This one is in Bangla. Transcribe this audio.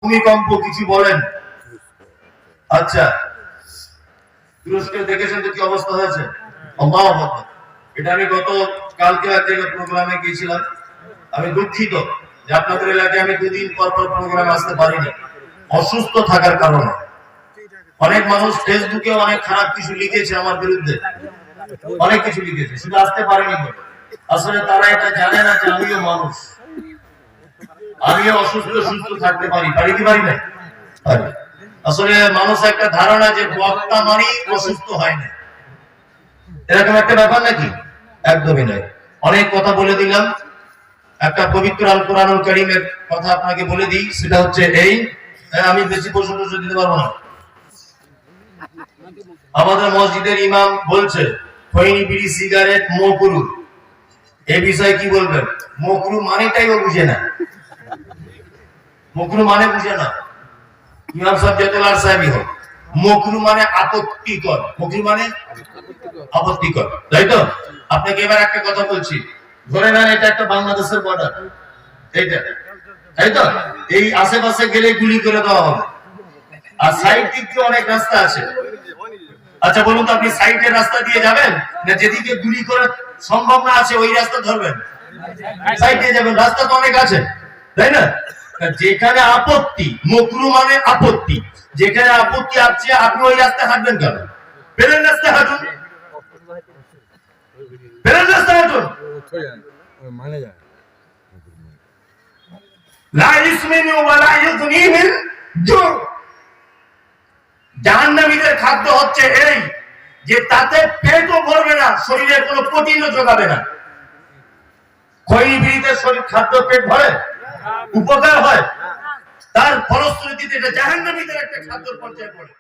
ভূমিকম্প কিছু বলেন। আচ্ছা, তুরস্কে দেখেছেন তো কি অবস্থা হয়েছে? আল্লাহু আকবার। এটা আমি গত কালকে এক জায়গায় প্রোগ্রামে গিয়েছিলাম। আমি দুঃখিত যে আপনাদের এলাকায় আমি দুদিন পর পর প্রোগ্রামে আসতে পারিনি, অসুস্থ থাকার কারণে। অনেক মানুষ ফেসবুকে অনেক খারাপ কিছু লিখেছে আমার বিরুদ্ধে, অনেক কিছু লিখেছে, শুধু আসতে পারেনি বলে। আসলে তারা এটা জানে না যে আমিও মানুষ, আমিও অসুস্থ সুস্থ থাকতে পারি, পারি কি পারি না? আসলে মানুষ একটা ধারণা যে বক্তা মানেই অসুস্থ হয় না, এরকম একটা ব্যাপার নাকি? একদমই নয়। অনেক কথা বলে দিলাম, একটা পবিত্র আল কোরআনুল কারীমের কথা আপনাকে বলে দিই, সেটা হচ্ছে এই, আমি বেশি প্রশ্ন দিতে পারবো না। আমাদের মসজিদের ইমাম বলছে খৈনি বিড়ি সিগারেট মকরুহ, এই বিষয়ে কি বলবেন? মকরুহ মানেটাই ও বুঝে না, মকরুহ মানে বুঝে না। ইমাম সাহেব যতলার সাহেবই হোক, মকরুহ মানে আপত্তিকর, মকরুহ মানে আপত্তিকর, তাই তো? আপনাকে এবার একটা কথা বলছি, ধরে নেন এটা একটা বাংলাদেশের বর্ডার, এইটা, তাই তো? এই আশেপাশে গেলে গুলি করে দেওয়া হবে, আর সাইড দিক দিয়ে অনেক রাস্তা আছে। আচ্ছা বলুন তো, আপনি সাইডের রাস্তা দিয়ে যাবেন না যেদিকে গুলি করার সম্ভাবনা আছে ওই রাস্তা ধরবেন? সাইড দিয়ে যাবেন, রাস্তা তো অনেক আছে, তাই না? যেখানে আপত্তি, মকরুহ মানে আপত্তি, যেখানে আপত্তি আছে আপনি ওই রাস্তায় হাঁটবেন কেন? প্লেন রাস্তায় হাঁটুন, প্লেন রাস্তায় হাঁটুন। মানে যায় লা ইসমিনু ওয়া লা ইউগনি মিন জু। জাহান্নামীদের খাদ্য হচ্ছে এই যে তাতে পেটও ভরবে না, শরীরে কোনো প্রোটিনও যোগাবে না। খৈনি বিড়িতে শরীর খাদ্য পেট ভরে, উপকার হয়, তার ফলশ্রুতিতে এটা জাহান্নামীদের একটা খাদ্যের পর্যায়ে পড়ে।